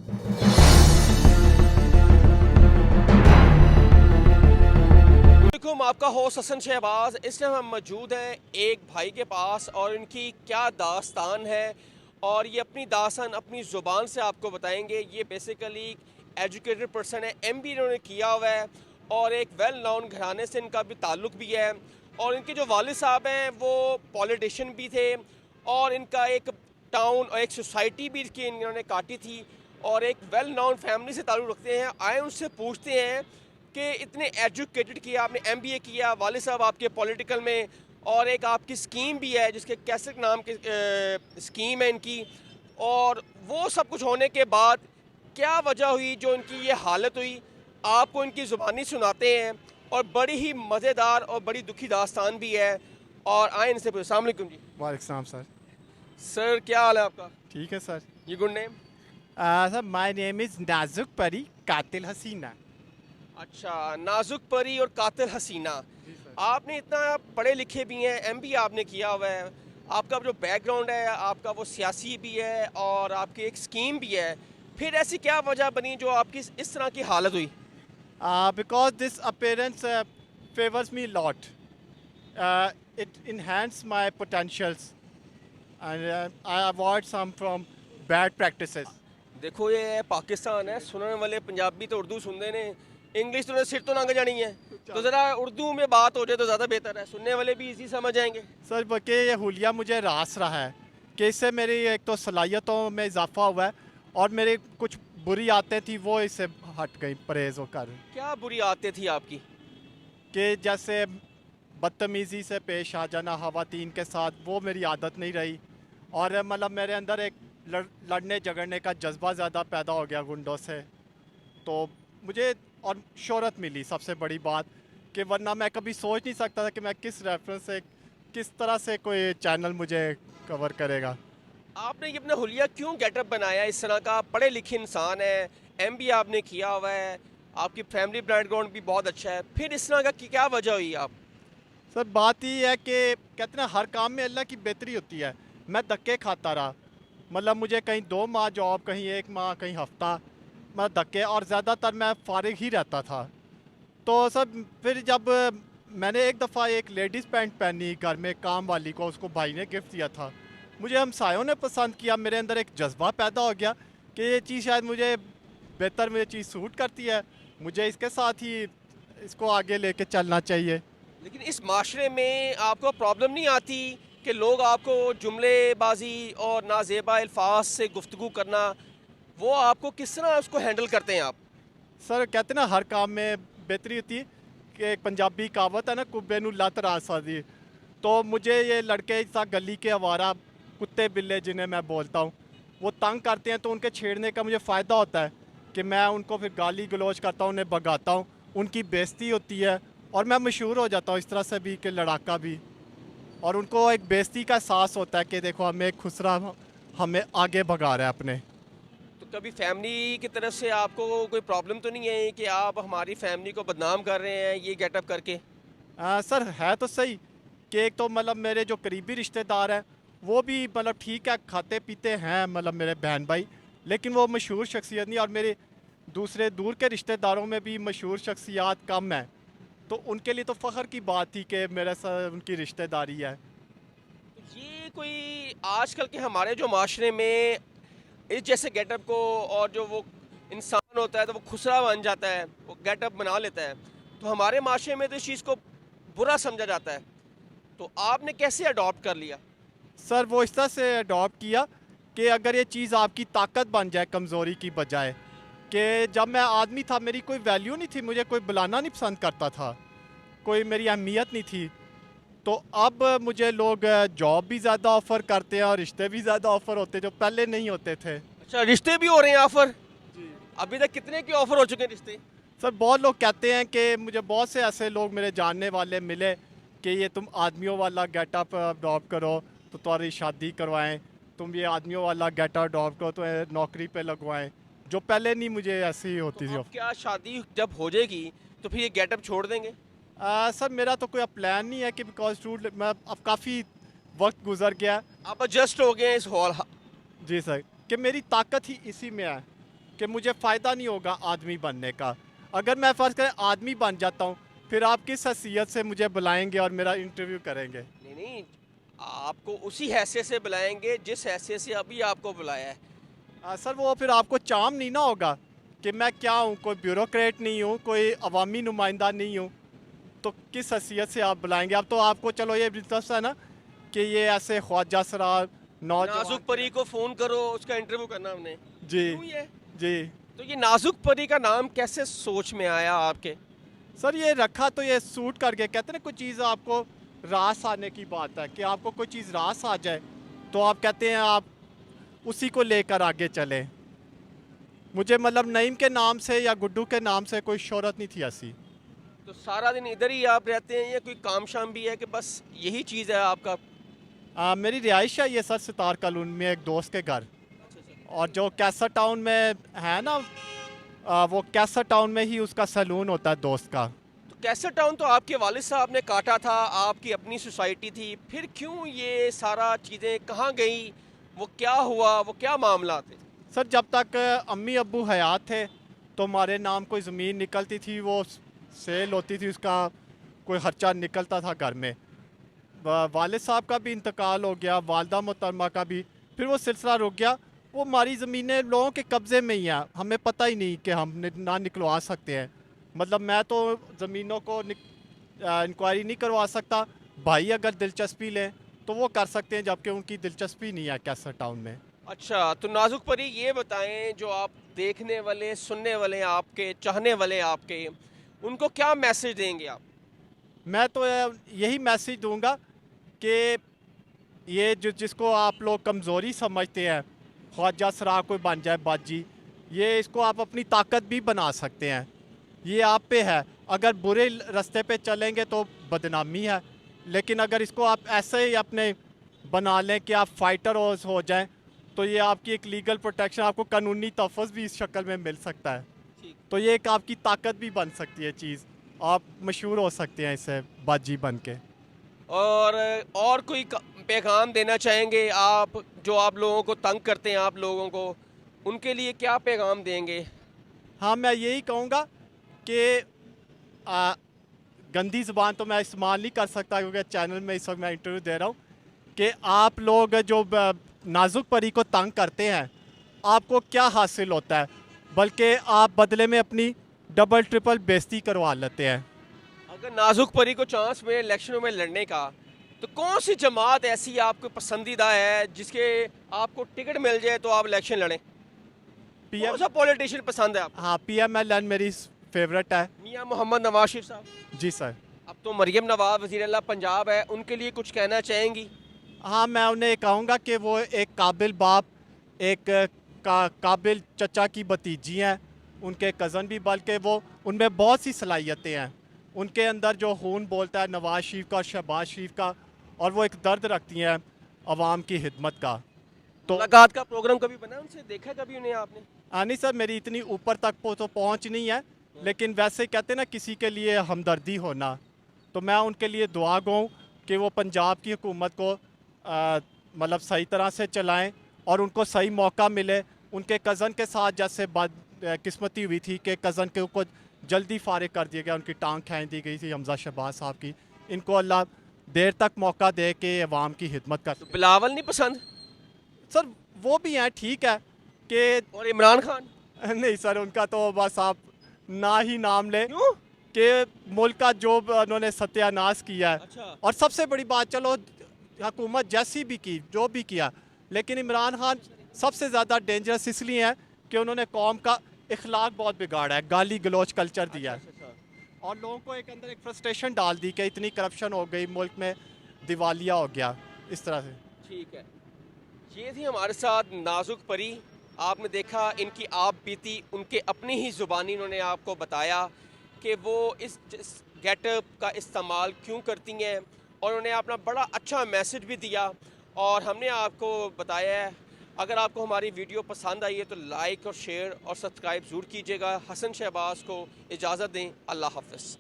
हम आपका होस्ट हसन शहबाज। इस टाइम हम मौजूद हैं एक भाई के पास और इनकी क्या दास्तान है और ये अपनी दास्तान अपनी ज़ुबान से आपको बताएंगे। ये बेसिकली एजुकेटेड पर्सन है, एमबी इन्होंने किया हुआ है और एक वेल नोन घराने से इनका भी ताल्लुक़ भी है। और इनके जो वालिद साहब हैं वो पॉलिटिशियन भी थे और इनका एक टाउन और एक सोसाइटी भी इसकी इन्होंने काटी थी और एक वेल नोन फैमिली से ताल्लुक़ रखते हैं। आए उनसे पूछते हैं कि इतने एजुकेटेड किया आपने, एमबीए किया, वालिद साहब आपके पॉलिटिकल में, और एक आपकी स्कीम भी है जिसके कैसेट नाम की स्कीम है इनकी, और वो सब कुछ होने के बाद क्या वजह हुई जो इनकी ये हालत हुई, आपको इनकी ज़ुबानी सुनाते हैं और बड़ी ही मज़ेदार और बड़ी दुखी दास्तान भी है। और आए इनसे पूछे। अस्सलाम वालेकुम जी। वालेकुम सलाम सर। सर क्या हाल है आपका? ठीक है सर। ये good name? Sir my name is नाजुक परी कातिल हसीना। अच्छा, नाजुक परी और कातिल हसीना। आपने इतना पढ़े लिखे भी हैं, एमबी आपने किया हुआ है, आपका जो बैकग्राउंड है आपका वो सियासी भी है और आपकी एक स्कीम भी है, फिर ऐसी क्या वजह बनी जो आपकी इस तरह की हालत हुई? Because this appearance favours me lot, it enhance my potentials and I avoid some from bad practices. देखो ये पाकिस्तान है, सुनने वाले पंजाबी तो उर्दू सुनते ने, इंग्लिश तो सिर तो लंघ जानी है, तो ज़रा उर्दू में बात हो जाए तो ज़्यादा बेहतर है, सुनने वाले भी इसी समझ आएंगे। सर बल्कि ये हुलिया मुझे रास रहा है कि इससे मेरी एक तो सलाहियतों में इजाफा हुआ है और मेरी कुछ बुरी आदतें थी वो इससे हट गई, परहेज होकर। क्या बुरी आदतें थी आपकी? कि जैसे बदतमीज़ी से पेश आ जाना ख़वातीन के साथ, वो मेरी आदत नहीं रही। और मतलब मेरे अंदर एक लड़ने झगड़ने का जज्बा ज़्यादा पैदा हो गया गुंडों से, तो मुझे और शोहरत मिली सबसे बड़ी बात, कि वरना मैं कभी सोच नहीं सकता था कि मैं किस रेफरेंस से किस तरह से कोई चैनल मुझे कवर करेगा। आपने ये अपना हुलिया क्यों गेटअप बनाया इस तरह का? पढ़े लिखे इंसान है, एमबीए आपने किया हुआ है, आपकी फैमिली बैकग्राउंड भी बहुत अच्छा है, फिर इस तरह का क्या वजह हुई आप? सर बात ये है कि कहते हैं हर काम में अल्लाह की बेहतरी होती है। मैं धक्के खाता रहा, मतलब मुझे कहीं 2 माह जॉब, कहीं 1 माह, कहीं हफ्ता, मैं धक्के, और ज़्यादातर मैं फारिग ही रहता था। तो सर फिर जब मैंने एक दफ़ा एक लेडीज़ पैंट पहनी घर में काम वाली को, उसको भाई ने गिफ्ट दिया था, मुझे हमसायों ने पसंद किया, मेरे अंदर एक जज्बा पैदा हो गया कि ये चीज़ शायद मुझे चीज़ सूट करती है, मुझे इसके साथ ही इसको आगे लेके चलना चाहिए। लेकिन इस माशरे में आपको प्रॉब्लम नहीं आती कि लोग आपको जुमलेबाजी और नाजेबा अल्फाज से गुफ्तगू करना, वो आपको किस तरह उसको हैंडल करते हैं आप? सर कहते ना हर काम में बेहतरी होती है, कि एक पंजाबी कहावत है ना, कुब्बे नू लत रास आदी। तो मुझे ये लड़के सा गली के आवारा कुत्ते बिल्ले जिन्हें मैं बोलता हूँ, वो तंग करते हैं, तो उनके छेड़ने का मुझे फ़ायदा होता है कि मैं उनको फिर गाली गलौज करता हूँ, उन्हें भगाता हूँ, उनकी बेइज्जती होती है और मैं मशहूर हो जाता हूँ इस तरह से भी कि लड़ाका भी, और उनको एक बेइज्जती का एहसास होता है कि देखो हमें खुसरा हमें आगे भगा रहा है अपने। तो कभी फैमिली की तरफ से आपको कोई प्रॉब्लम तो नहीं है कि आप हमारी फैमिली को बदनाम कर रहे हैं ये गेटअप करके? सर है तो सही कि एक तो मतलब मेरे जो करीबी रिश्तेदार हैं वो भी मतलब ठीक है, खाते पीते हैं, मतलब मेरे बहन भाई, लेकिन वो मशहूर शख्सियत नहीं, और मेरे दूसरे दूर के रिश्तेदारों में भी मशहूर शख्सियात कम हैं, तो उनके लिए तो फ़ख्र की बात थी कि मेरे साथ उनकी रिश्तेदारी है। ये कोई आजकल के हमारे जो माशरे में इस जैसे गेटअप को, और जो वो इंसान होता है तो वो खुसरा बन जाता है, वो गेटअप बना लेता है, तो हमारे माशरे में तो इस चीज़ को बुरा समझा जाता है, तो आपने कैसे अडॉप्ट कर लिया? सर वो इस तरह से अडॉप्ट किया कि अगर ये चीज़ आपकी ताकत बन जाए कमज़ोरी की बजाय, कि जब मैं आदमी था मेरी कोई वैल्यू नहीं थी, मुझे कोई बुलाना नहीं पसंद करता था, कोई मेरी अहमियत नहीं थी, तो अब मुझे लोग जॉब भी ज़्यादा ऑफ़र करते हैं और रिश्ते भी ज़्यादा ऑफ़र होते हैं जो पहले नहीं होते थे। अच्छा, रिश्ते भी हो रहे हैं ऑफ़र? अभी तक कितने के ऑफ़र हो चुके हैं रिश्ते? सर बहुत लोग कहते हैं कि मुझे बहुत से ऐसे लोग मेरे जानने वाले मिले कि ये तुम आदमियों वाला गेटअप अडॉप्ट करो तो तुम्हारी शादी करवाएं, तुम ये आदमियों वाला गेटअप अडॉप्ट करो तो नौकरी पे लगवाएं, जो पहले नहीं मुझे ऐसी होती तो थी। अब क्या शादी जब हो जाएगी तो फिर ये गेटअप छोड़ देंगे? सर मेरा तो कोई प्लान नहीं है कि बिकॉज मैं अब काफ़ी वक्त गुजर गया है। आप एडजस्ट हो गए हैं इस हॉल? जी सर, कि मेरी ताकत ही इसी में है کہ مجھے فائدہ نہیں ہوگا آدمی بننے کا. اگر میں فرض کریں آدمی بن جاتا ہوں, پھر آپ کس حیثیت سے مجھے بلائیں گے اور میرا انٹرویو کریں گے؟ نہیں نہیں، آپ کو اسی حیثیت سے بلائیں گے جس حیثیت سے ابھی آپ کو بلایا ہے. سر وہ پھر آپ کو چام نہیں نہ ہوگا کہ میں کیا ہوں, کوئی بیوروکریٹ نہیں ہوں, کوئی عوامی نمائندہ نہیں ہوں, تو کس حیثیت سے آپ بلائیں گے؟ اب تو آپ کو چلو یہ دلچسپ ہے نا کہ یہ ایسے خواجہ سرا نوجوان. نازک پری کو فون کرو, اس کا انٹرویو کرنا ہم نے. جی یوں ہی ہے. جی تو یہ نازک پری کا نام کیسے سوچ میں آیا آپ کے؟ سر, یہ رکھا تو یہ سوٹ کر کے, کہتے ہیں نا کوئی چیز آپ کو راس آنے کی بات ہے, کہ آپ کو کوئی چیز راس آ جائے تو آپ کہتے ہیں آپ اسی کو لے کر آگے چلیں. مجھے مطلب نعیم کے نام سے یا گڈو کے نام سے کوئی شہرت نہیں تھی ایسی. تو سارا دن ادھر ہی آپ رہتے ہیں یا کوئی کام شام بھی ہے کہ بس یہی چیز ہے آپ کا؟ میری رہائش ہے یہ سر ستار کالونی میں ایک دوست کے گھر, اور جو کیسر ٹاؤن میں ہے نا, وہ کیسر ٹاؤن میں ہی اس کا سیلون ہوتا ہے دوست کا. تو کیسر ٹاؤن تو آپ کے والد صاحب نے کاٹا تھا, آپ کی اپنی سوسائٹی تھی, پھر کیوں یہ سارا چیزیں کہاں گئی, وہ کیا ہوا, وہ کیا معاملات تھے؟ سر جب تک امی ابو حیات تھے تو ہمارے نام کوئی زمین نکلتی تھی, وہ سیل ہوتی تھی, اس کا کوئی خرچہ نکلتا تھا گھر میں. والد صاحب کا بھی انتقال ہو گیا, والدہ محترمہ کا بھی, پھر وہ سلسلہ رک گیا. وہ ہماری زمینیں لوگوں کے قبضے میں ہی ہیں, ہمیں پتہ ہی نہیں کہ ہم نہ نکلوا سکتے ہیں. مطلب میں تو زمینوں کو انکوائری نہیں کروا سکتا, بھائی اگر دلچسپی لیں تو وہ کر سکتے ہیں, جبکہ ان کی دلچسپی نہیں ہے کیسر ٹاؤن میں. اچھا, تو نازک پری یہ بتائیں, جو آپ دیکھنے والے, سننے والے, آپ کے چاہنے والے آپ کے, ان کو کیا میسج دیں گے آپ؟ میں تو یہی میسج دوں گا کہ یہ جس کو آپ لوگ کمزوری سمجھتے ہیں, خواجہ سرا کوئی بن جائے باجی, یہ اس کو آپ اپنی طاقت بھی بنا سکتے ہیں. یہ آپ پہ ہے, اگر برے راستے پہ چلیں گے تو بدنامی ہے, لیکن اگر اس کو آپ ایسے ہی اپنے بنا لیں کہ آپ فائٹر ہو جائیں تو یہ آپ کی ایک لیگل پروٹیکشن, آپ کو قانونی تحفظ بھی اس شکل میں مل سکتا ہے. تو یہ ایک آپ کی طاقت بھی بن سکتی ہے چیز, آپ مشہور ہو سکتے ہیں اس سے باجی بن کے. اور کوئی پیغام دینا چاہیں گے آپ, جو آپ لوگوں کو تنگ کرتے ہیں, آپ لوگوں کو, ان کے لیے کیا پیغام دیں گے؟ ہاں, میں یہی کہوں گا کہ گندی زبان تو میں استعمال نہیں کر سکتا کیونکہ چینل میں اس وقت میں انٹرویو دے رہا ہوں, کہ آپ لوگ جو نازک پری کو تنگ کرتے ہیں, آپ کو کیا حاصل ہوتا ہے, بلکہ آپ بدلے میں اپنی ڈبل ٹرپل بےزتی کروا لیتے ہیں. اگر نازک پری کو چانس ملے الیکشنوں میں لڑنے کا, تو کون سی جماعت ایسی آپ کو پسندیدہ ہے جس کے آپ کو ٹکٹ مل جائے تو آپ الیکشن لڑیں؟ کون سا پولیٹیشین پسند ہے آپ کو؟ ہاں, پی ایم ایل این میری فیوریٹ ہے. میاں محمد نواز شریف صاحب. جی سر. اب تو مریم نواز وزیر اعلیٰ پنجاب ہے, ان کے لیے کچھ کہنا چاہیں گی؟ ہاں, میں انہیں کہوں گا کہ وہ ایک قابل باپ, ایک قابل چچا کی بھتیجی ہیں, ان کے کزن بھی, بلکہ وہ ان میں بہت سی صلاحیتیں ہیں. ان کے اندر جو خون بولتا ہے نواز شریف کا اور شہباز شریف کا, اور وہ ایک درد رکھتی ہیں عوام کی خدمت کا. تو ملاقات کا پروگرام کبھی بنا ان سے, دیکھا کبھی انہیں آپ نے؟ نہیں سر, میری اتنی اوپر تک تو پہنچ نہیں ہے, لیکن ویسے کہتے ہیں نا کسی کے لیے ہمدردی ہونا, تو میں ان کے لیے دعا گو ہوں کہ وہ پنجاب کی حکومت کو مطلب صحیح طرح سے چلائیں اور ان کو صحیح موقع ملے. ان کے کزن کے ساتھ جیسے قسمتی ہوئی تھی کہ کزن کے کو جلدی فارغ کر دیا گیا, ان کی ٹانگ کھینچ دی گئی تھی حمزہ شہباز صاحب کی, ان کو اللہ دیر تک موقع دے کے عوام کی خدمت کر. بلاول نہیں پسند؟ سر وہ بھی ہیں, ٹھیک ہے کہ, اور عمران خان؟ نہیں سر, ان کا تو بس آپ نہ ہی نام لیں, کیوں؟ کہ ملک کا جو انہوں نے ستیہ ناش کیا ہے. اچھا. اور سب سے بڑی بات, چلو حکومت جیسی بھی کی, جو بھی کیا, لیکن عمران خان سب سے زیادہ ڈینجرس اس لیے ہیں کہ انہوں نے قوم کا اخلاق بہت بگاڑا ہے, گالی گلوچ کلچر دیا ہے, اور لوگوں کو ایک اندر ایک فرسٹریشن ڈال دی کہ اتنی کرپشن ہو گئی, ملک میں دیوالیہ ہو گیا, اس طرح سے. ٹھیک ہے, یہ تھی ہمارے ساتھ نازک پری. آپ نے دیکھا ان کی آپ بیتی, ان کے اپنی ہی زبانی انہوں نے آپ کو بتایا کہ وہ اس گیٹ اپ کا استعمال کیوں کرتی ہیں, اور انہوں نے اپنا بڑا اچھا میسج بھی دیا, اور ہم نے آپ کو بتایا ہے. اگر آپ کو ہماری ویڈیو پسند آئی ہے تو لائک اور شیئر اور سبسکرائب ضرور کیجیے گا. حسن شہباز کو اجازت دیں, اللہ حافظ.